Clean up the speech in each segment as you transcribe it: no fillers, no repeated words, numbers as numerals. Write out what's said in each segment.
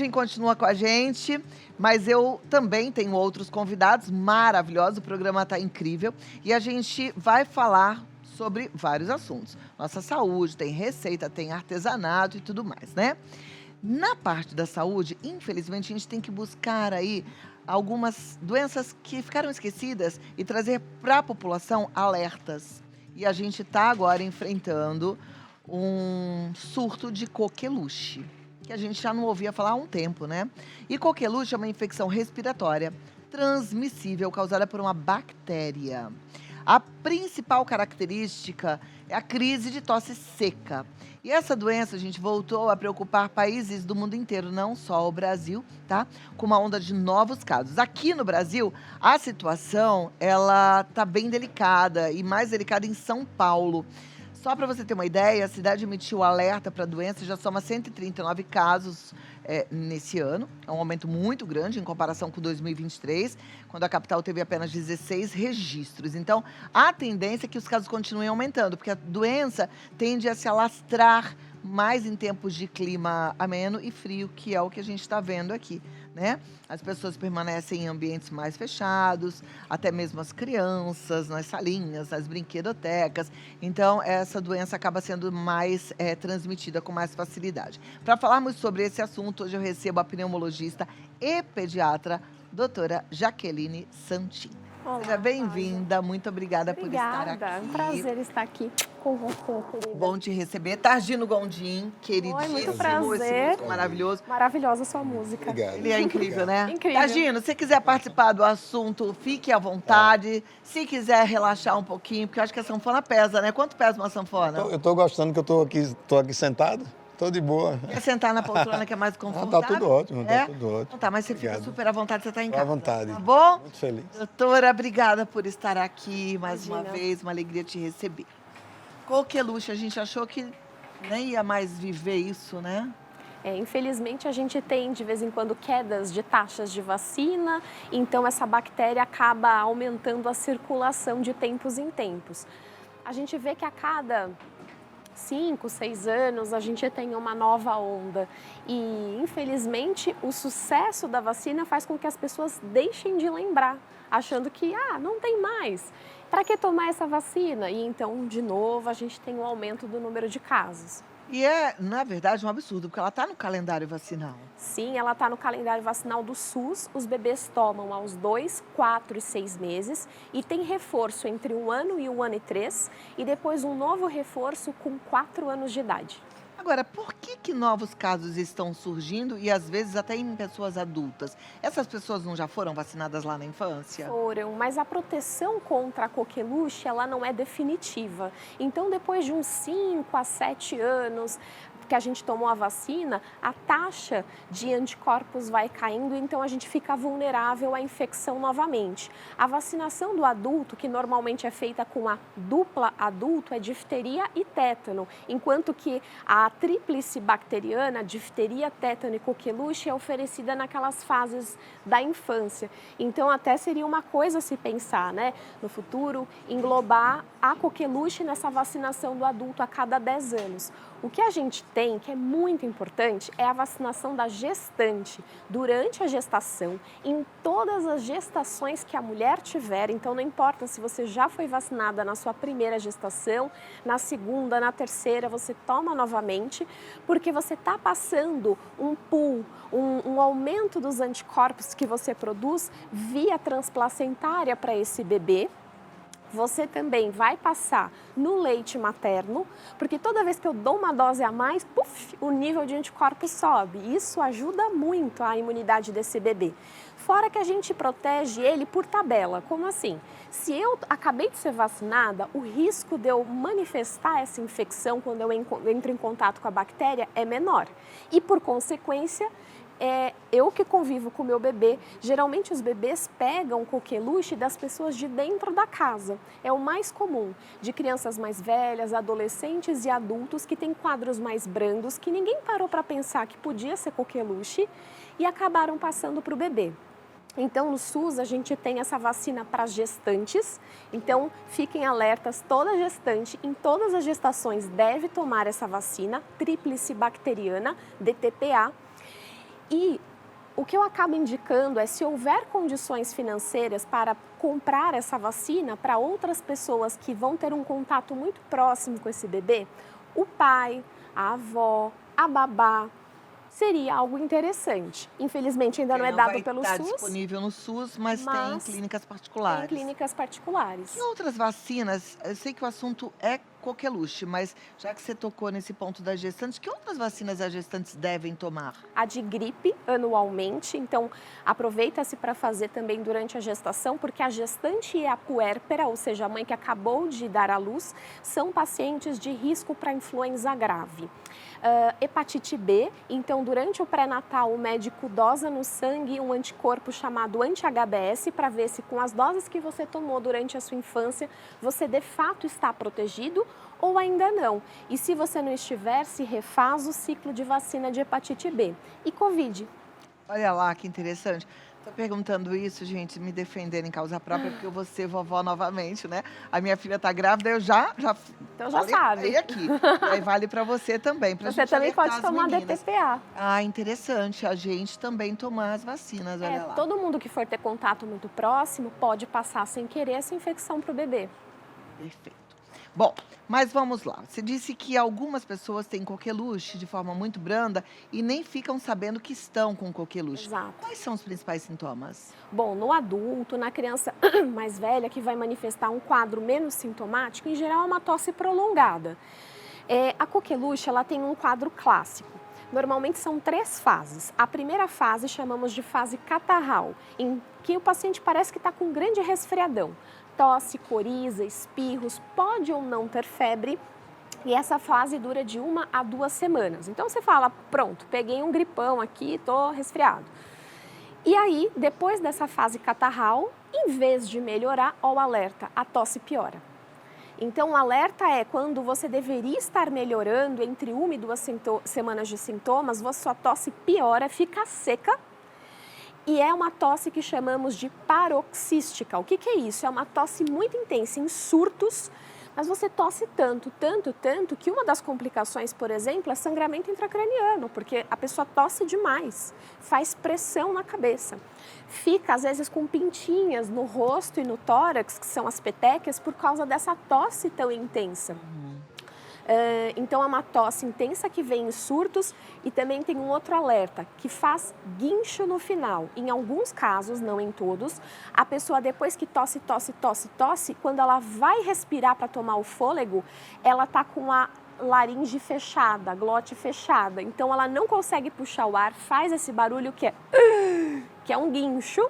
Virgem continua com a gente, mas eu também tenho outros convidados maravilhosos. O programa está incrível e a gente vai falar sobre vários assuntos. Nossa saúde, tem receita, tem artesanato e tudo mais, né? Na parte da saúde, infelizmente, a gente tem que buscar aí algumas doenças que ficaram esquecidas e trazer para a população alertas. E a gente está agora enfrentando um surto de coqueluche, que a gente já não ouvia falar há um tempo, né? E coqueluche é uma infecção respiratória transmissível causada por uma bactéria. A principal característica é a crise de tosse seca. E essa doença, gente, voltou a preocupar países do mundo inteiro, não só o Brasil, tá? Com uma onda de novos casos. Aqui no Brasil, a situação, ela tá bem delicada e mais delicada em São Paulo. Só para você ter uma ideia, a cidade emitiu alerta para a doença, já soma 139 casos nesse ano. É um aumento muito grande em comparação com 2023, quando a capital teve apenas 16 registros. Então, a tendência é que os casos continuem aumentando, porque a doença tende a se alastrar mais em tempos de clima ameno e frio, que é o que a gente está vendo aqui, né? As pessoas permanecem em ambientes mais fechados, até mesmo as crianças, nas salinhas, nas brinquedotecas. Então, essa doença acaba sendo mais transmitida com mais facilidade. Para falarmos sobre esse assunto, hoje eu recebo a pneumologista e pediatra, doutora Jaqueline Santin. Olá, seja bem-vinda, muito obrigada por estar aqui. É um prazer estar aqui com você, querida. Bom te receber. Targino Gondim, queridíssimo. Oi, muito prazer. Esse músico maravilhoso. Maravilhosa a sua música. Obrigado. Ele é incrível, né? Incrível. Targino, se quiser participar do assunto, fique à vontade. Se quiser relaxar um pouquinho, porque eu acho que a sanfona pesa, né? Quanto pesa uma sanfona? Eu tô gostando que eu tô aqui sentado. Tô de boa. Quer sentar na poltrona que é mais confortável? Tá tudo ótimo, É? tá tudo ótimo. Então tá, mas você Obrigado. fica super à vontade, você está em Tô casa. à vontade. Tá bom? Muito feliz. Doutora, obrigada por estar aqui mais uma Imagina. vez, uma alegria te receber. Coqueluche, a gente achou que nem ia mais viver isso, né? Infelizmente, a gente tem, de vez em quando, quedas de taxas de vacina, então essa bactéria acaba aumentando a circulação de tempos em tempos. A gente vê que a cada 5, 6 anos a gente tem uma nova onda e, infelizmente, o sucesso da vacina faz com que as pessoas deixem de lembrar, achando que, não tem mais, para que tomar essa vacina? E então, de novo, a gente tem um aumento do número de casos. E é, na verdade, um absurdo, porque ela está no calendário vacinal. Sim, ela está no calendário vacinal do SUS, os bebês tomam aos 2, 4 e 6 meses e tem reforço entre 1 ano e 1 ano e 3 e depois um novo reforço com 4 anos de idade. Agora, por que novos casos estão surgindo e às vezes até em pessoas adultas? Essas pessoas não já foram vacinadas lá na infância? Foram, mas a proteção contra a coqueluche, ela não é definitiva. Então, depois de uns 5 a 7 anos que a gente tomou a vacina, a taxa de anticorpos vai caindo, então a gente fica vulnerável à infecção novamente. A vacinação do adulto, que normalmente é feita com a dupla adulto, é difteria e tétano, enquanto que a tríplice bacteriana, difteria, tétano e coqueluche, é oferecida naquelas fases da infância. Então, até seria uma coisa a se pensar, né? No futuro, englobar a coqueluche nessa vacinação do adulto a cada 10 anos. O que a gente tem, que é muito importante, é a vacinação da gestante durante a gestação, em todas as gestações que a mulher tiver. Então, não importa se você já foi vacinada na sua primeira gestação, na segunda, na terceira, você toma novamente, porque você está passando um pool, um aumento dos anticorpos que você produz via transplacentária para esse bebê. Você também vai passar no leite materno, porque toda vez que eu dou uma dose a mais, o nível de anticorpos sobe. Isso ajuda muito a imunidade desse bebê. Fora que a gente protege ele por tabela. Como assim? Se eu acabei de ser vacinada, o risco de eu manifestar essa infecção quando eu entro em contato com a bactéria é menor. E, por consequência, eu que convivo com o meu bebê, geralmente os bebês pegam coqueluche das pessoas de dentro da casa. É o mais comum, de crianças mais velhas, adolescentes e adultos que têm quadros mais brandos, que ninguém parou para pensar que podia ser coqueluche e acabaram passando para o bebê. Então, no SUS, a gente tem essa vacina para gestantes, então fiquem alertas, toda gestante, em todas as gestações, deve tomar essa vacina, tríplice bacteriana, DTPA. E o que eu acabo indicando é, se houver condições financeiras para comprar essa vacina para outras pessoas que vão ter um contato muito próximo com esse bebê, o pai, a avó, a babá, seria algo interessante. Infelizmente ainda não é dado pelo Está SUS, disponível no SUS, mas tem mas clínicas tem particulares. clínicas particulares. E outras vacinas? Eu sei que o assunto é coqueluche, mas já que você tocou nesse ponto das gestantes, que outras vacinas as gestantes devem tomar? A de gripe anualmente, então aproveita-se para fazer também durante a gestação, porque a gestante e a puérpera, ou seja, a mãe que acabou de dar à luz, são pacientes de risco para influenza grave. Hepatite B, então durante o pré-natal o médico dosa no sangue um anticorpo chamado anti-HBS para ver se com as doses que você tomou durante a sua infância você de fato está protegido ou ainda não. E se você não estiver, se refaz o ciclo de vacina de hepatite B. E Covid. Olha lá que interessante. Estou perguntando isso, gente, me defendendo em causa própria, porque eu vou ser vovó novamente, né? A minha filha está grávida, eu já Então já falei sabe. aqui. E aí vale para você também, para Você gente também alertar pode as tomar meninas. DTPA. Ah, interessante. A gente também tomar as vacinas, olha lá. Todo mundo que for ter contato muito próximo pode passar sem querer essa infecção para o bebê. Perfeito. Bom, mas vamos lá. Você disse que algumas pessoas têm coqueluche de forma muito branda e nem ficam sabendo que estão com coqueluche. Exato. Quais são os principais sintomas? Bom, no adulto, na criança mais velha que vai manifestar um quadro menos sintomático, em geral é uma tosse prolongada. A coqueluche, ela tem um quadro clássico. Normalmente são 3 fases. A primeira fase chamamos de fase catarral, em que o paciente parece que está com um grande resfriadão. Tosse, coriza, espirros, pode ou não ter febre. E essa fase dura de 1 a 2 semanas. Então você fala, pronto, peguei um gripão aqui, tô resfriado. E aí, depois dessa fase catarral, em vez de melhorar, ó o alerta, a tosse piora. Então o alerta é quando você deveria estar melhorando entre 1 e 2 semanas de sintomas, sua tosse piora, fica seca. E é uma tosse que chamamos de paroxística. O que é isso? É uma tosse muito intensa, em surtos, mas você tosse tanto, que uma das complicações, por exemplo, é sangramento intracraniano, porque a pessoa tosse demais, faz pressão na cabeça. Fica, às vezes, com pintinhas no rosto e no tórax, que são as petequias, por causa dessa tosse tão intensa. Então é uma tosse intensa que vem em surtos e também tem um outro alerta que faz guincho no final. Em alguns casos, não em todos, a pessoa depois que tosse, quando ela vai respirar para tomar o fôlego, ela está com a laringe fechada, a glote fechada. Então ela não consegue puxar o ar, faz esse barulho que é um guincho.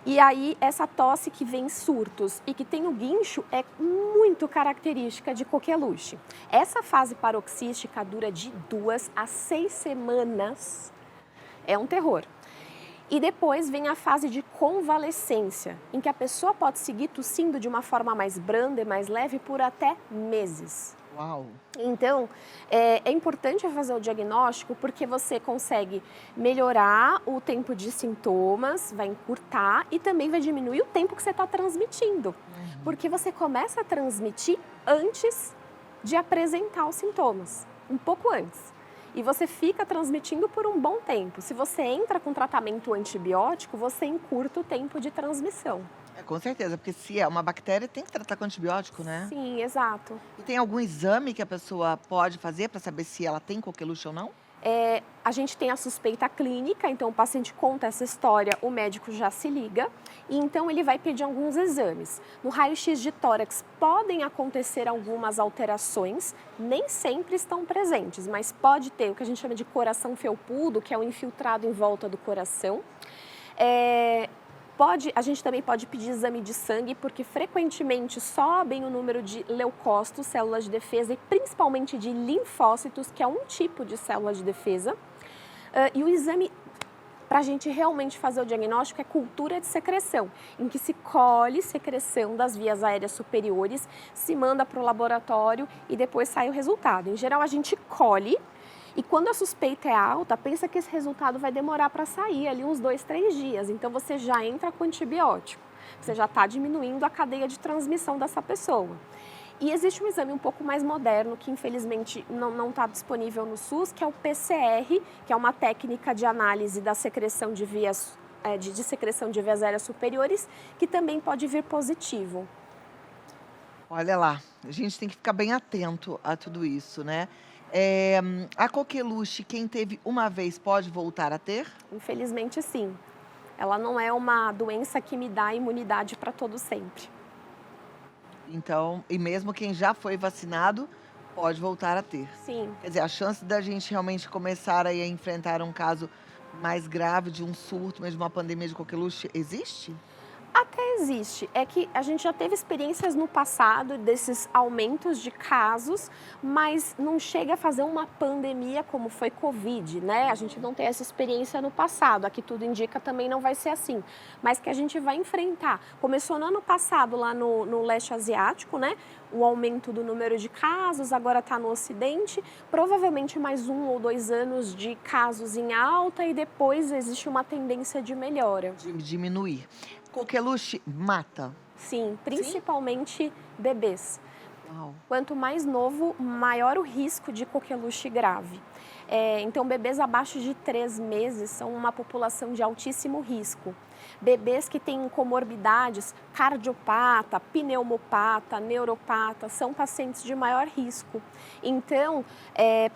E aí, essa tosse que vem em surtos e que tem o guincho é muito característica de coqueluche. Essa fase paroxística dura de 2 a 6 semanas. É um terror. E depois vem a fase de convalescência, em que a pessoa pode seguir tossindo de uma forma mais branda e mais leve por até meses. Uau! Então, é importante fazer o diagnóstico porque você consegue melhorar o tempo de sintomas, vai encurtar e também vai diminuir o tempo que você está transmitindo. Porque você começa a transmitir antes de apresentar os sintomas, um pouco antes. E você fica transmitindo por um bom tempo. Se você entra com tratamento antibiótico, você encurta o tempo de transmissão. Com certeza, porque se é uma bactéria, tem que tratar com antibiótico, né? Sim, exato. E tem algum exame que a pessoa pode fazer para saber se ela tem coqueluche ou não? A gente tem a suspeita clínica, então o paciente conta essa história, o médico já se liga e então ele vai pedir alguns exames. No raio-x de tórax podem acontecer algumas alterações, nem sempre estão presentes, mas pode ter o que a gente chama de coração felpudo, que é o infiltrado em volta do coração. A gente também pode pedir exame de sangue, porque frequentemente sobem o número de leucócitos, células de defesa, e principalmente de linfócitos, que é um tipo de célula de defesa. E o exame, para a gente realmente fazer o diagnóstico, é cultura de secreção, em que se colhe secreção das vias aéreas superiores, se manda para o laboratório e depois sai o resultado. Em geral, a gente colhe. E quando a suspeita é alta, pensa que esse resultado vai demorar para sair ali uns 2, 3 dias. Então você já entra com antibiótico, você já está diminuindo a cadeia de transmissão dessa pessoa. E existe um exame um pouco mais moderno, que infelizmente não está disponível no SUS, que é o PCR, que é uma técnica de análise da secreção de vias, de secreção de vias aéreas superiores, que também pode vir positivo. Olha lá, a gente tem que ficar bem atento a tudo isso, né? A coqueluche, quem teve uma vez pode voltar a ter? Infelizmente, sim. Ela não é uma doença que me dá imunidade para todo sempre. Então, e mesmo quem já foi vacinado pode voltar a ter. Sim. Quer dizer, a chance da gente realmente começar aí a enfrentar um caso mais grave de um surto, mesmo uma pandemia de coqueluche, existe? Até existe. É que a gente já teve experiências no passado desses aumentos de casos, mas não chega a fazer uma pandemia como foi Covid, né? A gente não tem essa experiência no passado. Aqui tudo indica também não vai ser assim. Mas que a gente vai enfrentar. Começou no ano passado lá no leste asiático, né? O aumento do número de casos, agora está no Ocidente. Provavelmente mais 1 ou 2 anos de casos em alta e depois existe uma tendência de melhora. De diminuir. Coqueluche mata? Sim, principalmente bebês. Uau. Quanto mais novo, maior o risco de coqueluche grave. Então, bebês abaixo de 3 meses são uma população de altíssimo risco. Bebês que têm comorbidades, cardiopata, pneumopata, neuropata, são pacientes de maior risco. Então,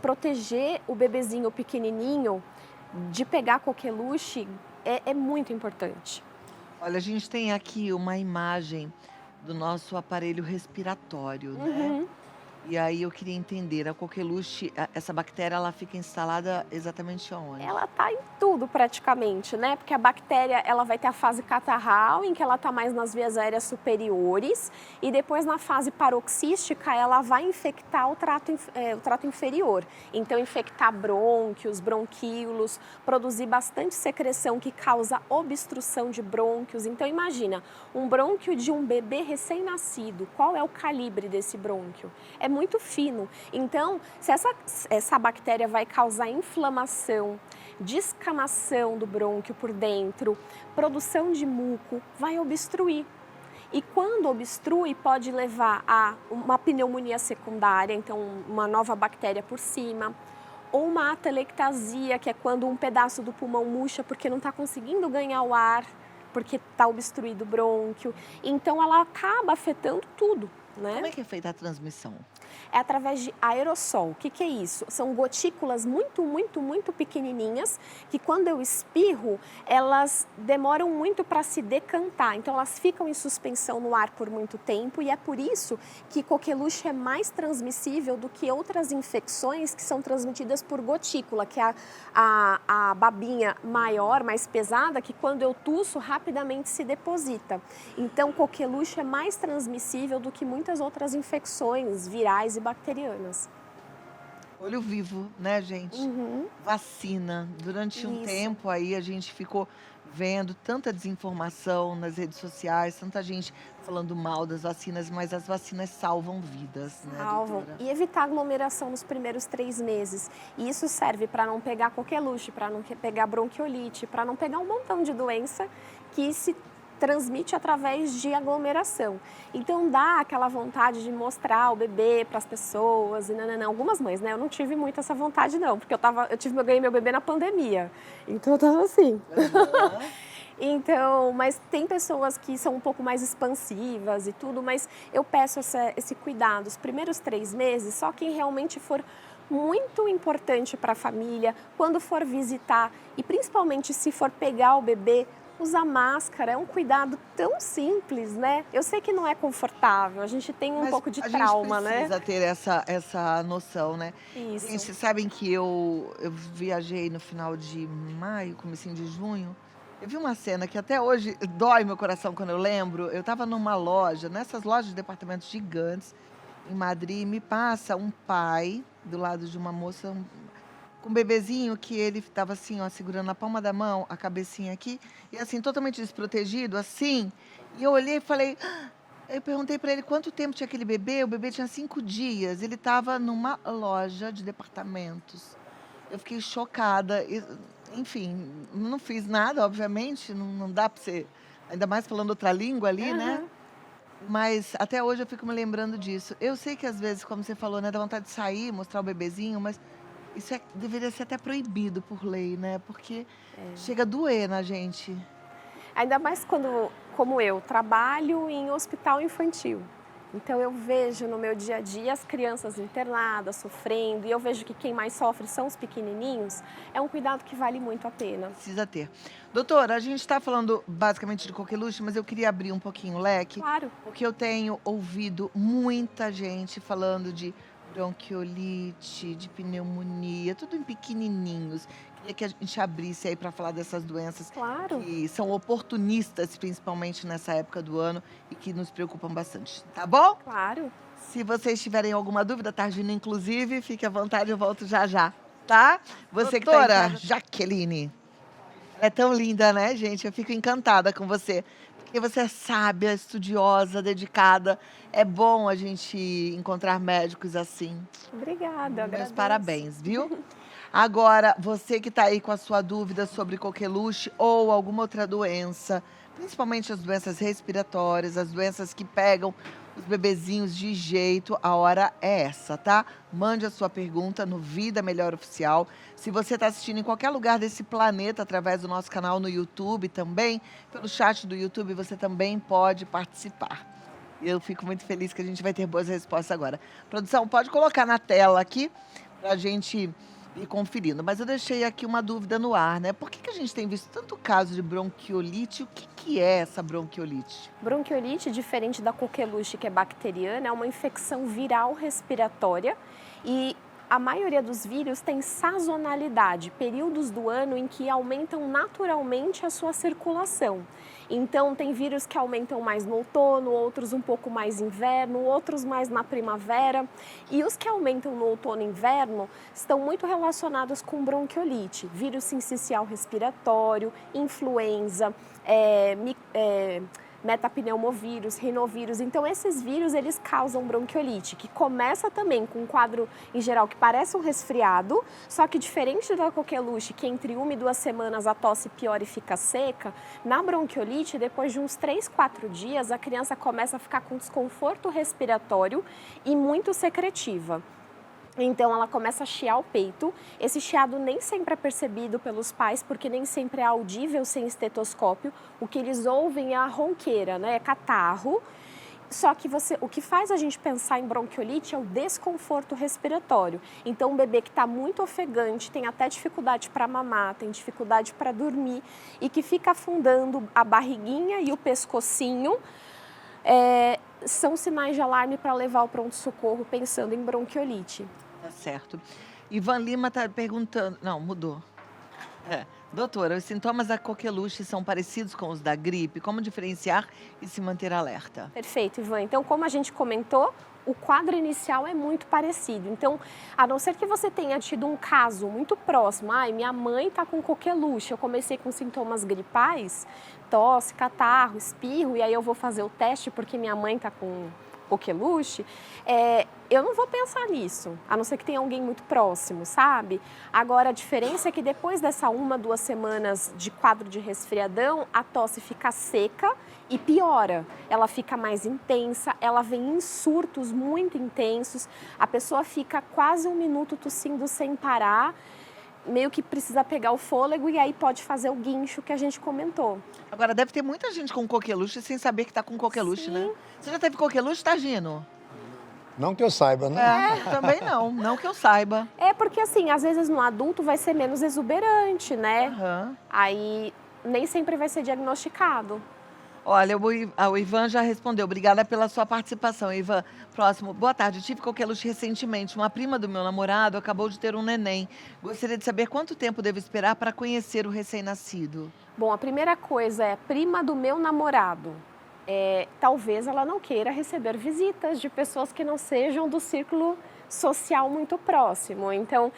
proteger o bebezinho pequenininho de pegar coqueluche é muito importante. Olha, a gente tem aqui uma imagem do nosso aparelho respiratório, né? Uhum. E aí eu queria entender, a coqueluche, essa bactéria, ela fica instalada exatamente onde? Ela está em tudo praticamente, né? Porque a bactéria ela vai ter a fase catarral, em que ela está mais nas vias aéreas superiores, e depois na fase paroxística ela vai infectar o trato inferior. Então infectar brônquios, bronquíolos, produzir bastante secreção que causa obstrução de brônquios. Então imagina, um brônquio de um bebê recém-nascido, qual é o calibre desse brônquio? É muito fino. Então, se essa bactéria vai causar inflamação, descamação do brônquio por dentro, produção de muco, vai obstruir. E quando obstrui, pode levar a uma pneumonia secundária, então uma nova bactéria por cima, ou uma atelectasia, que é quando um pedaço do pulmão murcha porque não está conseguindo ganhar o ar, porque está obstruído o brônquio. Então, ela acaba afetando tudo, né? Como é que é feita a transmissão? É através de aerossol. O que é isso? São gotículas muito, muito, muito pequenininhas que quando eu espirro, elas demoram muito para se decantar. Então, elas ficam em suspensão no ar por muito tempo e é por isso que coqueluche é mais transmissível do que outras infecções que são transmitidas por gotícula, que é a babinha maior, mais pesada, que quando eu tuço, rapidamente se deposita. Então, coqueluche é mais transmissível do que muitas outras infecções virais e bacterianas. Olho vivo, né, gente? Uhum. Vacina. Durante um Isso. tempo aí a gente ficou vendo tanta desinformação nas redes sociais, tanta gente falando mal das vacinas, mas as vacinas salvam vidas, né, Salvam. doutora? E evitar aglomeração nos primeiros 3 meses. E isso serve para não pegar coqueluche, para não pegar bronquiolite, para não pegar um montão de doença que se transmite através de aglomeração. Então dá aquela vontade de mostrar o bebê para as pessoas e não. Algumas mães, né? Eu não tive muito essa vontade não, porque eu ganhei meu bebê na pandemia. Então eu tava assim. Aham. Então, mas tem pessoas que são um pouco mais expansivas e tudo, mas eu peço esse cuidado. Os primeiros 3 meses, só quem realmente for muito importante para a família, quando for visitar e principalmente se for pegar o bebê, usar máscara é um cuidado tão simples, né? Eu sei que não é confortável, a gente tem um pouco de trauma, né? A gente precisa ter essa noção, né? Isso. Gente, vocês sabem que eu viajei no final de maio, comecinho de junho. Eu vi uma cena que até hoje dói meu coração quando eu lembro. Eu estava numa loja, nessas lojas de departamentos gigantes, em Madrid, me passa um pai do lado de uma moça com um bebezinho que ele estava assim, ó, segurando na palma da mão, a cabecinha aqui, e assim, totalmente desprotegido, assim. E eu olhei e falei, eu perguntei para ele quanto tempo tinha aquele bebê, o bebê tinha 5 dias, ele estava numa loja de departamentos. Eu fiquei chocada, enfim, não fiz nada, obviamente, não dá para você, ainda mais falando outra língua ali, né? Aham. Mas até hoje eu fico me lembrando disso. Eu sei que às vezes, como você falou, né, dá vontade de sair, mostrar o bebezinho, mas isso deveria ser até proibido por lei, né? Porque chega a doer na gente. Ainda mais quando, como eu, trabalho em hospital infantil. Então eu vejo no meu dia a dia as crianças internadas, sofrendo, e eu vejo que quem mais sofre são os pequenininhos. É um cuidado que vale muito a pena. Precisa ter. Doutora, a gente está falando basicamente de coqueluche, mas eu queria abrir um pouquinho o leque, Claro. porque eu tenho ouvido muita gente falando de bronquiolite, de pneumonia, tudo em pequenininhos. Queria que a gente abrisse aí para falar dessas doenças Claro. que são oportunistas, principalmente nessa época do ano, e que nos preocupam bastante. Tá bom? Claro. Se vocês tiverem alguma dúvida, Targina, inclusive, fique à vontade, eu volto já já, tá? Você que tá em Doutora casa, Jaqueline. É tão linda, né, gente? Eu fico encantada com você. Porque você é sábia, estudiosa, dedicada. É bom a gente encontrar médicos assim. Obrigada, Meus agradeço. parabéns, viu? Agora, você que está aí com a sua dúvida sobre coqueluche ou alguma outra doença, principalmente as doenças respiratórias, as doenças que pegam os bebezinhos de jeito, a hora é essa, tá? Mande a sua pergunta no Vida Melhor Oficial. Se você está assistindo em qualquer lugar desse planeta, através do nosso canal no YouTube também, pelo chat do YouTube, você também pode participar. Eu fico muito feliz que a gente vai ter boas respostas agora. Produção, pode colocar na tela aqui para a gente ir conferindo. Mas eu deixei aqui uma dúvida no ar, né? Por que a gente tem visto tanto caso de bronquiolite? O que é essa bronquiolite? Bronquiolite, diferente da coqueluche, que é bacteriana, é uma infecção viral respiratória e a maioria dos vírus tem sazonalidade, períodos do ano em que aumentam naturalmente a sua circulação. Então, tem vírus que aumentam mais no outono, outros um pouco mais no inverno, outros mais na primavera. E os que aumentam no outono e inverno estão muito relacionados com bronquiolite, vírus sincicial respiratório, influenza, metapneumovírus, rinovírus. Então, esses vírus, eles causam bronquiolite, que começa também com um quadro, em geral, que parece um resfriado, só que diferente da coqueluche, que entre 1 e 2 semanas a tosse piora e fica seca, na bronquiolite, depois de uns 3, 4 dias, a criança começa a ficar com desconforto respiratório e muito secretiva. Então, ela começa a chiar o peito. Esse chiado nem sempre é percebido pelos pais, porque nem sempre é audível sem estetoscópio. O que eles ouvem é a ronqueira, né? É catarro. Só que o que faz a gente pensar em bronquiolite é o desconforto respiratório. Então, um bebê que está muito ofegante, tem até dificuldade para mamar, tem dificuldade para dormir e que fica afundando a barriguinha e o pescocinho, são sinais de alarme para levar ao pronto-socorro pensando em bronquiolite. Tá certo. Ivan Lima está perguntando... Não, mudou. Doutora, os sintomas da coqueluche são parecidos com os da gripe? Como diferenciar e se manter alerta? Perfeito, Ivan. Então, como a gente comentou, o quadro inicial é muito parecido. Então, a não ser que você tenha tido um caso muito próximo, minha mãe está com coqueluche, eu comecei com sintomas gripais, tosse, catarro, espirro, e aí eu vou fazer o teste porque minha mãe está com coqueluche, eu não vou pensar nisso, a não ser que tenha alguém muito próximo, sabe? Agora, a diferença é que depois dessa 1, 2 semanas de quadro de resfriadão, a tosse fica seca e piora. Ela fica mais intensa, ela vem em surtos muito intensos, a pessoa fica quase 1 minuto tossindo sem parar, meio que precisa pegar o fôlego e aí pode fazer o guincho que a gente comentou. Agora, deve ter muita gente com coqueluche sem saber que está com coqueluche, Sim. né? Você já teve coqueluche, Targino? Não que eu saiba, né? Também não que eu saiba. Porque assim, às vezes no adulto vai ser menos exuberante, né? Aham. Aí nem sempre vai ser diagnosticado. Olha, o Ivan já respondeu. Obrigada pela sua participação, Ivan. Próximo. Boa tarde. Eu tive coqueluche recentemente. Uma prima do meu namorado acabou de ter um neném. Gostaria de saber quanto tempo devo esperar para conhecer o recém-nascido. Bom, a primeira coisa é prima do meu namorado. Talvez ela não queira receber visitas de pessoas que não sejam do círculo social muito próximo. Então,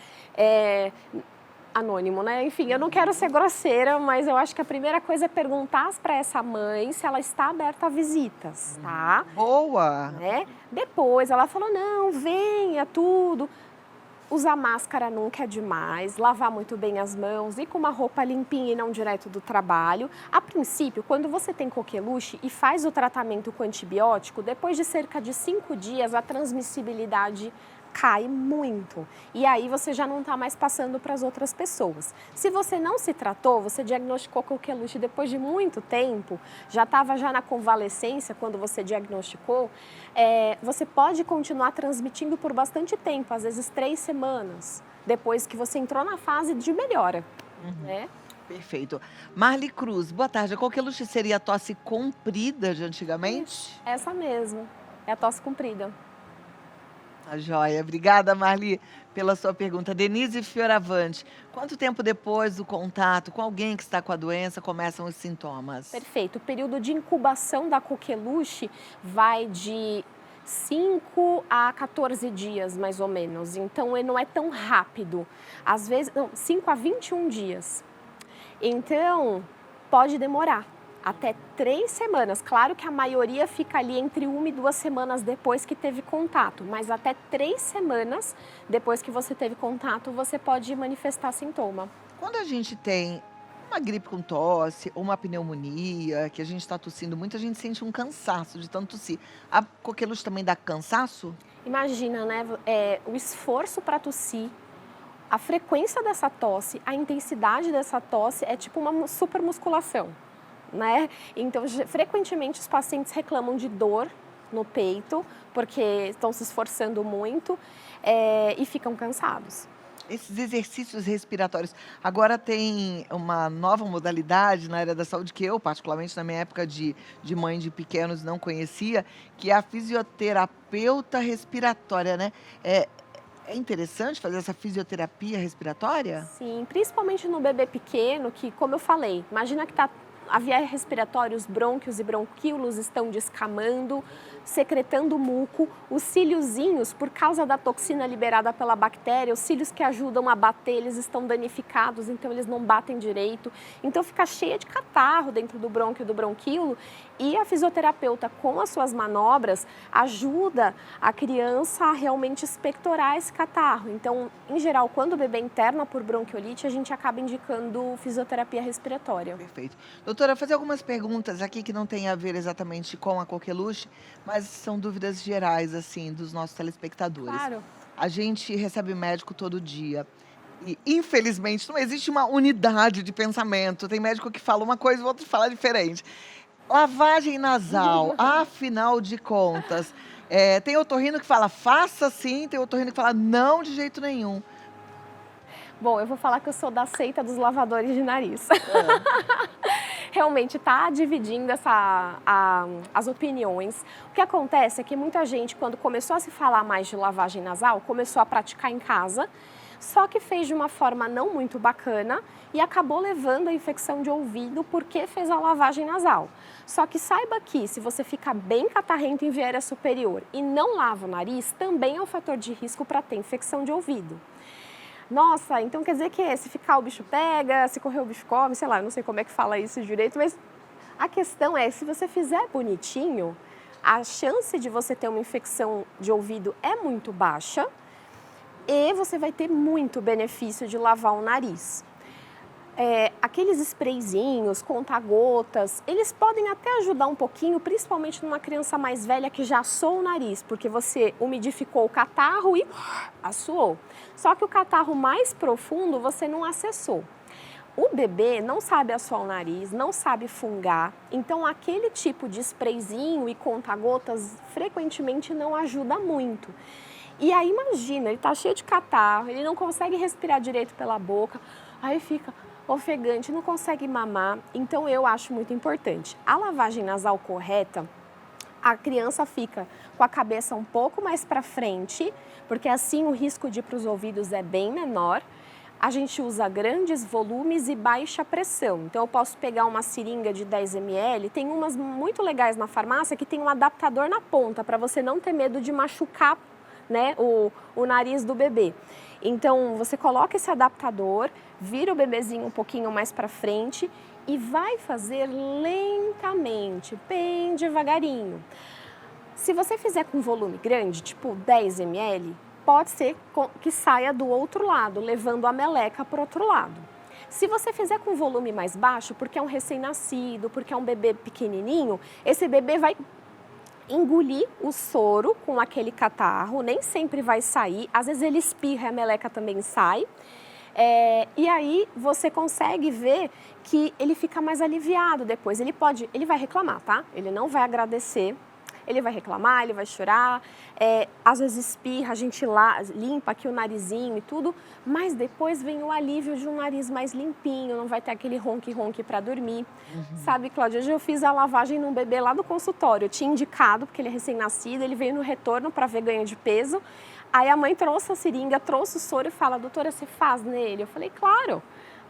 anônimo, né? Enfim, eu não quero ser grosseira, mas eu acho que a primeira coisa é perguntar para essa mãe se ela está aberta a visitas, tá? Boa! Depois ela falou, não, venha, tudo. Usar máscara nunca é demais, lavar muito bem as mãos, ir com uma roupa limpinha e não direto do trabalho. A princípio, quando você tem coqueluche e faz o tratamento com antibiótico, depois de cerca de 5 dias, a transmissibilidade cai muito. E aí você já não está mais passando para as outras pessoas. Se você não se tratou, você diagnosticou coqueluche depois de muito tempo, já estava já na convalescência quando você diagnosticou, você pode continuar transmitindo por bastante tempo, às vezes 3 semanas, depois que você entrou na fase de melhora, né? Perfeito. Marli Cruz, boa tarde. A coqueluche seria a tosse comprida de antigamente? Essa mesmo, é a tosse comprida. Tá joia. Obrigada, Marli, pela sua pergunta. Denise Fioravante, quanto tempo depois do contato com alguém que está com a doença começam os sintomas? Perfeito. O período de incubação da coqueluche vai de 5 a 14 dias, mais ou menos. Então, ele não é tão rápido. Às vezes, não, 5 a 21 dias. Então, pode demorar até 3 semanas. Claro que a maioria fica ali entre 1 e 2 semanas depois que teve contato, mas até 3 semanas depois que você teve contato, você pode manifestar sintoma. Quando a gente tem uma gripe com tosse ou uma pneumonia, que a gente está tossindo muito, a gente sente um cansaço de tanto tossir. A coqueluche também dá cansaço? Imagina, né? O esforço para tossir, a frequência dessa tosse, a intensidade dessa tosse é tipo uma supermusculação, né? Então, frequentemente os pacientes reclamam de dor no peito, porque estão se esforçando muito e ficam cansados. Esses exercícios respiratórios. Agora tem uma nova modalidade na área da saúde que eu, particularmente na minha época de mãe de pequenos, não conhecia, que é a fisioterapeuta respiratória, né? É interessante fazer essa fisioterapia respiratória? Sim, principalmente no bebê pequeno, que, como eu falei, imagina que a via respiratória, os brônquios e bronquíolos estão descamando, secretando muco. Os cíliozinhos, por causa da toxina liberada pela bactéria, os cílios que ajudam a bater, eles estão danificados, então eles não batem direito. Então fica cheia de catarro dentro do brônquio e do bronquíolo. E a fisioterapeuta, com as suas manobras, ajuda a criança a realmente expectorar esse catarro. Então, em geral, quando o bebê interna por bronquiolite, a gente acaba indicando fisioterapia respiratória. Perfeito. Doutora, fazer algumas perguntas aqui que não tem a ver exatamente com a coqueluche, mas são dúvidas gerais, assim, dos nossos telespectadores. Claro. A gente recebe médico todo dia. E, infelizmente, não existe uma unidade de pensamento. Tem médico que fala uma coisa e o outro fala diferente. Lavagem nasal, afinal de contas. Tem otorrino que fala faça sim, tem otorrino que fala não de jeito nenhum. Bom, eu vou falar que eu sou da seita dos lavadores de nariz. Realmente está dividindo as opiniões. O que acontece é que muita gente, quando começou a se falar mais de lavagem nasal, começou a praticar em casa, só que fez de uma forma não muito bacana e acabou levando a infecção de ouvido porque fez a lavagem nasal. Só que saiba que se você fica bem catarrento em viária superior e não lava o nariz, também é um fator de risco para ter infecção de ouvido. Nossa, então quer dizer que se ficar o bicho pega, se correr o bicho come, sei lá, eu não sei como é que fala isso direito, mas a questão é, se você fizer bonitinho, a chance de você ter uma infecção de ouvido é muito baixa e você vai ter muito benefício de lavar o nariz. Aqueles sprayzinhos, conta-gotas, eles podem até ajudar um pouquinho, principalmente numa criança mais velha que já assou o nariz, porque você umidificou o catarro e assoou. Só que o catarro mais profundo você não acessou. O bebê não sabe assoar o nariz, não sabe fungar, então aquele tipo de sprayzinho e conta-gotas frequentemente não ajuda muito. E aí imagina, ele tá cheio de catarro, ele não consegue respirar direito pela boca, aí fica ofegante, não consegue mamar. Então eu acho muito importante. A lavagem nasal correta, a criança fica com a cabeça um pouco mais para frente, porque assim o risco de ir para os ouvidos é bem menor. A gente usa grandes volumes e baixa pressão. Então eu posso pegar uma seringa de 10 ml, tem umas muito legais na farmácia que tem um adaptador na ponta, para você não ter medo de machucar, né, o nariz do bebê. Então você coloca esse adaptador, vira o bebezinho um pouquinho mais para frente e vai fazer lentamente, bem devagarinho. Se você fizer com volume grande, tipo 10 ml, pode ser que saia do outro lado, levando a meleca para o outro lado. Se você fizer com volume mais baixo, porque é um recém-nascido, porque é um bebê pequenininho, esse bebê vai engolir o soro com aquele catarro, nem sempre vai sair, às vezes ele espirra e a meleca também sai. E aí você consegue ver que ele fica mais aliviado depois. Ele vai reclamar, tá? Ele não vai agradecer. Ele vai reclamar, ele vai chorar, às vezes espirra, a gente limpa aqui o narizinho e tudo, mas depois vem o alívio de um nariz mais limpinho, não vai ter aquele ronque-ronque para dormir. Sabe, Cláudia, hoje eu fiz a lavagem num bebê lá do consultório, eu tinha indicado, porque ele é recém-nascido, ele veio no retorno para ver ganho de peso, aí a mãe trouxe a seringa, trouxe o soro e fala, doutora, você faz nele? Eu falei, claro.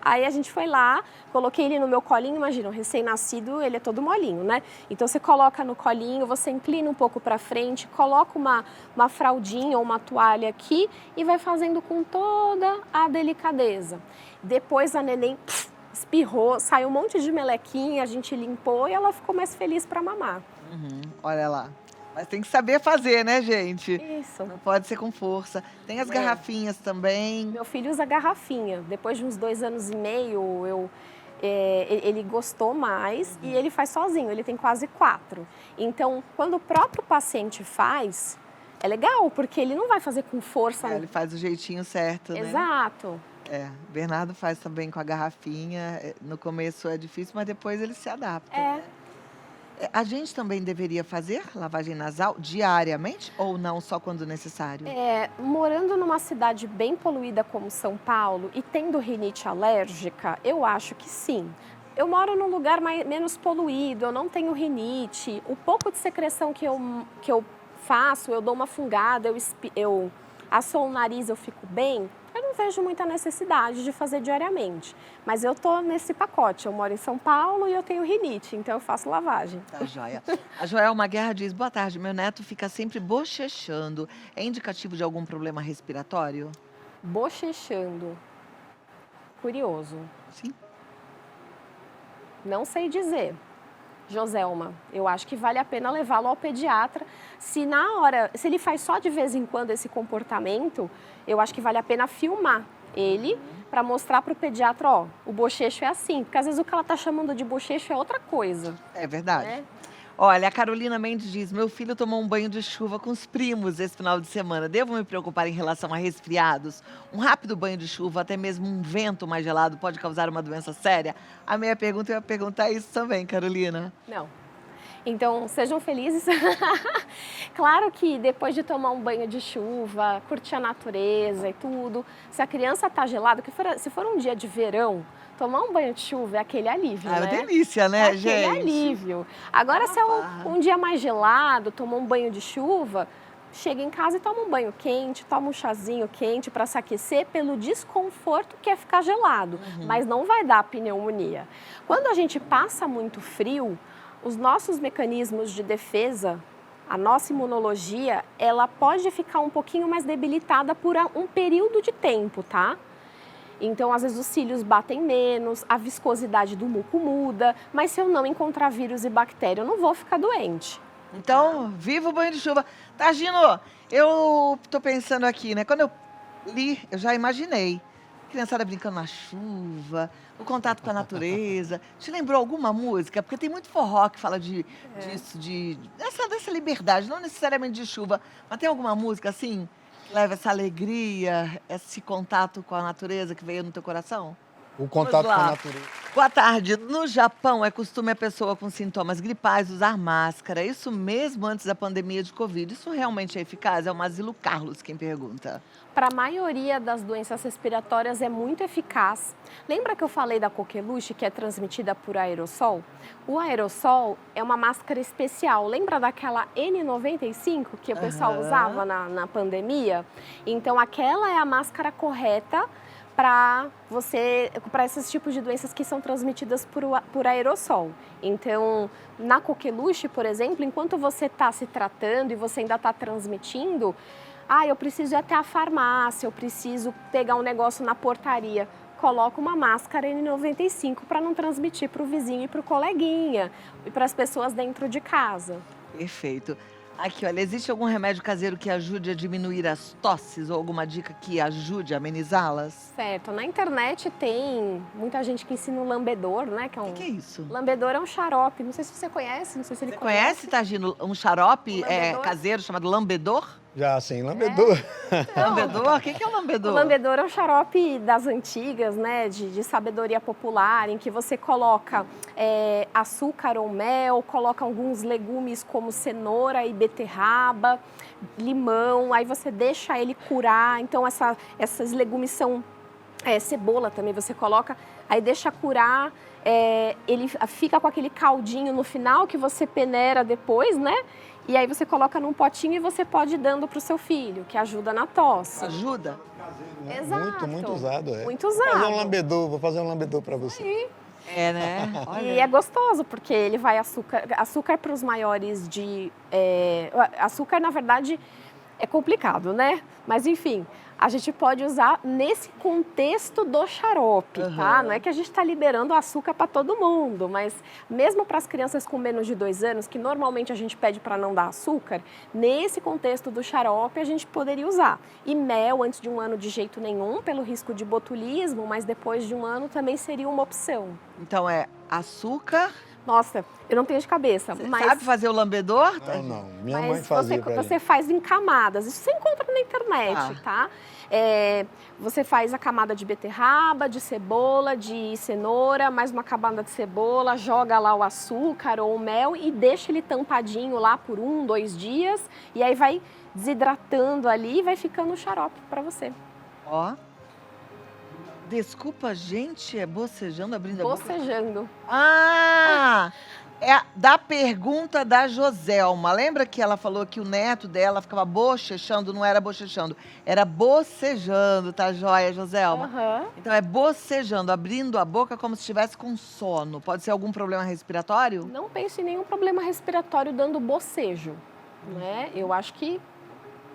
Aí a gente foi lá, coloquei ele no meu colinho, imagina, um recém-nascido, ele é todo molinho, né? Então você coloca no colinho, você inclina um pouco para frente, coloca uma fraldinha ou uma toalha aqui e vai fazendo com toda a delicadeza. Depois a neném espirrou, saiu um monte de melequinha, a gente limpou e ela ficou mais feliz para mamar. Olha lá. Mas tem que saber fazer, né, gente? Isso. Não pode ser com força. Tem as garrafinhas também. Meu filho usa garrafinha. Depois de uns 2 anos e meio, ele gostou mais e ele faz sozinho. Ele tem quase 4. Então, quando o próprio paciente faz, é legal, porque ele não vai fazer com força. Ele faz o jeitinho certo, né? Exato. Bernardo faz também com a garrafinha. No começo é difícil, mas depois ele se adapta. Né? A gente também deveria fazer lavagem nasal diariamente ou não, só quando necessário? Morando numa cidade bem poluída como São Paulo e tendo rinite alérgica, eu acho que sim. Eu moro num lugar menos poluído, eu não tenho rinite. O pouco de secreção que eu faço, eu dou uma fungada, eu assoo o nariz, eu fico bem. Eu não vejo muita necessidade de fazer diariamente. Mas eu tô nesse pacote. Eu moro em São Paulo e eu tenho rinite, então eu faço lavagem. Tá joia. A Joelma Guerra diz, boa tarde, meu neto fica sempre bochechando. É indicativo de algum problema respiratório? Bochechando. Curioso. Sim. Não sei dizer. Joselma, eu acho que vale a pena levá-lo ao pediatra. Se ele faz só de vez em quando esse comportamento, eu acho que vale a pena filmar ele para mostrar para o pediatra, ó, o bochecho é assim. Porque às vezes o que ela está chamando de bochecho é outra coisa. É verdade. Olha, a Carolina Mendes diz, meu filho tomou um banho de chuva com os primos esse final de semana. Devo me preocupar em relação a resfriados? Um rápido banho de chuva, até mesmo um vento mais gelado, pode causar uma doença séria? A minha pergunta, eu ia perguntar isso também, Carolina. Não. Então, sejam felizes. Claro que depois de tomar um banho de chuva, curtir a natureza e tudo, se a criança está gelada, se for um dia de verão, tomar um banho de chuva é aquele alívio, né? É uma delícia, né, gente? É aquele alívio. Agora, se é um dia mais gelado, tomar um banho de chuva, chega em casa e toma um banho quente, toma um chazinho quente para se aquecer pelo desconforto que é ficar gelado. Mas não vai dar pneumonia. Quando a gente passa muito frio, os nossos mecanismos de defesa, a nossa imunologia, ela pode ficar um pouquinho mais debilitada por um período de tempo, tá? Então, às vezes, os cílios batem menos, a viscosidade do muco muda, mas se eu não encontrar vírus e bactéria, eu não vou ficar doente. Então, viva o banho de chuva. Tagino, eu tô pensando aqui, né? Quando eu li, eu já imaginei. Criançada brincando na chuva, o contato com a natureza. Te lembrou alguma música? Porque tem muito forró que fala disso, dessa liberdade, não necessariamente de chuva. Mas tem alguma música assim, que leva essa alegria, esse contato com a natureza que veio no teu coração? O contato com a natureza. Boa tarde. No Japão, é costume a pessoa com sintomas gripais usar máscara. Isso mesmo antes da pandemia de Covid. Isso realmente é eficaz? É o Mazilo Carlos quem pergunta. Para a maioria das doenças respiratórias é muito eficaz. Lembra que eu falei da coqueluche, que é transmitida por aerossol? O aerossol é uma máscara especial. Lembra daquela N95 que o pessoal usava na pandemia? Então, aquela é a máscara correta para esses tipos de doenças que são transmitidas por aerossol. Então, na coqueluche, por exemplo, enquanto você está se tratando e você ainda está transmitindo, eu preciso ir até a farmácia, eu preciso pegar um negócio na portaria. Coloca uma máscara N95 para não transmitir para o vizinho e para o coleguinha e para as pessoas dentro de casa. Perfeito. Aqui, olha, existe algum remédio caseiro que ajude a diminuir as tosses ou alguma dica que ajude a amenizá-las? Certo, na internet tem muita gente que ensina o lambedor, né? Que é O que é isso? Lambedor é um xarope, não sei se você conhece, não sei se ele Você conhece, Tagino, um xarope O lambedor? caseiro chamado lambedor? Já assim, lambedor. Lambedor? O que é o O lambedor? lambedor é um xarope das antigas, né, de sabedoria popular, em que você coloca açúcar ou mel, coloca alguns legumes como cenoura e beterraba, limão, aí você deixa ele curar. Então, esses legumes são cebola também, você coloca, aí deixa curar, ele fica com aquele caldinho no final que você peneira depois, né? E aí você coloca num potinho e você pode ir dando para o seu filho, que ajuda na tosse. Ajuda? Exato. Muito usado, Muito Vou fazer um usado. lambedor, vou fazer um lambedor para você. É, né? E é gostoso, porque ele vai açúcar para os maiores açúcar, na verdade, é complicado, né? Mas, enfim, a gente pode usar nesse contexto do xarope, tá? Não é que a gente está liberando açúcar para todo mundo, mas mesmo para as crianças com menos de 2 anos, que normalmente a gente pede para não dar açúcar, nesse contexto do xarope a gente poderia usar. E mel antes de 1 ano de jeito nenhum, pelo risco de botulismo, mas depois de 1 ano também seria uma opção. Então é açúcar. Nossa, eu não tenho de cabeça, Você mas... sabe fazer o lambedor? Não. Minha mãe Mas fazia pra você ele. faz em camadas, isso você encontra na internet, tá? Você faz a camada de beterraba, de cebola, de cenoura, mais uma camada de cebola, joga lá o açúcar ou o mel e deixa ele tampadinho lá por 1, 2 dias. E aí vai desidratando ali e vai ficando o xarope para você. Ó. Desculpa, gente, é bocejando, abrindo a boca? Bocejando. Ah! É da pergunta da Joselma. Lembra que ela falou que o neto dela ficava bochechando? Não era bochechando, era bocejando, tá joia, Joselma? Aham. Então é bocejando, abrindo a boca como se estivesse com sono. Pode ser algum problema respiratório? Não pense em nenhum problema respiratório dando bocejo, né? Eu acho que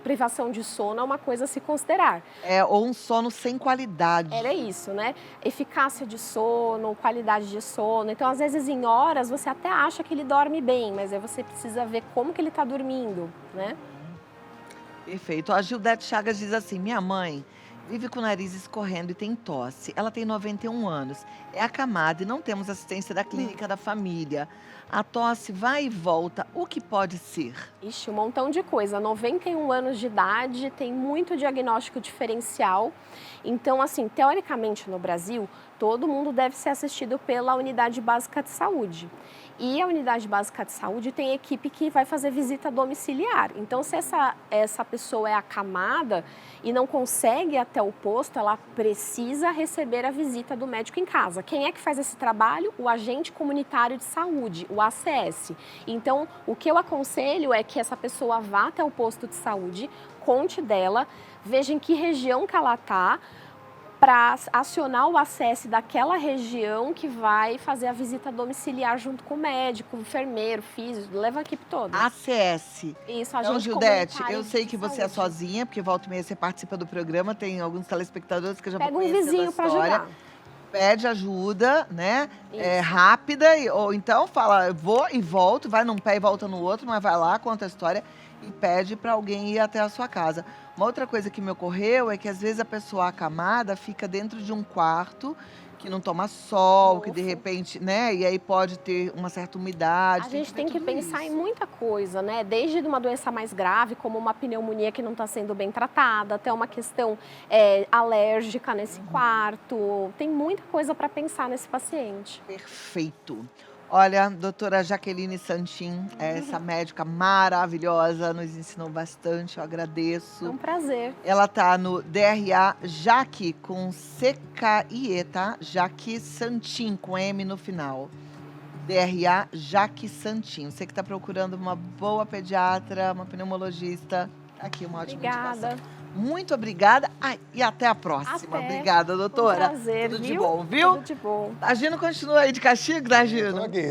privação de sono é uma coisa a se considerar. Ou um sono sem qualidade. Era isso, né? Eficácia de sono, qualidade de sono. Então, às vezes, em horas, você até acha que ele dorme bem, mas aí você precisa ver como que ele está dormindo, né? Perfeito. A Gildete Chagas diz assim: minha mãe vive com o nariz escorrendo e tem tosse. Ela tem 91 anos, é acamada e não temos assistência da clínica da família. A tosse vai e volta, o que pode ser? Ixi, um montão de coisa. 91 anos de idade, tem muito diagnóstico diferencial. Então, assim, teoricamente no Brasil, todo mundo deve ser assistido pela Unidade Básica de Saúde. E a Unidade Básica de Saúde tem equipe que vai fazer visita domiciliar. Então, se essa pessoa é acamada e não consegue ir até o posto, ela precisa receber a visita do médico em casa. Quem é que faz esse trabalho? O agente comunitário de saúde, o ACS. Então, o que eu aconselho é que essa pessoa vá até o posto de saúde, conte dela, veja em que região que ela está, para acionar o ACS daquela região que vai fazer a visita domiciliar junto com o médico, o enfermeiro, físico, leva a equipe toda. ACS. Isso, a Então, gente Gildete, eu sei de que você é saúde. sozinha, porque volta e meia você participa do programa, tem alguns telespectadores que eu já Pega vou um conhecendo vizinho a para história. ajudar. Pede ajuda, né? Isso. Rápida, ou então fala, eu vou e volto, vai num pé e volta no outro, mas vai lá, conta a história e pede para alguém ir até a sua casa. Uma outra coisa que me ocorreu é que às vezes a pessoa acamada fica dentro de um quarto que não toma sol, que de Mofo. repente, né? E aí pode ter uma certa umidade. A gente tem que ver tudo pensar em isso. muita coisa, né? Desde uma doença mais grave, como uma pneumonia que não está sendo bem tratada, até uma questão alérgica nesse quarto. Tem muita coisa para pensar nesse paciente. Perfeito. Olha, doutora Jaqueline Santin, essa médica maravilhosa, nos ensinou bastante, eu agradeço. É um prazer. Ela tá no DRA Jaque, com CKIE, tá? Jaque Santin, com M no final. DRA Jaque Santin. Você que está procurando uma boa pediatra, uma pneumologista, tá aqui uma ótima indicação. Obrigada. Muito obrigada. E até a próxima. Até. Obrigada, doutora. Um prazer, Tudo de viu? bom, viu? Tudo de bom. Tagino continua aí de castigo, Tagino? Tô aqui.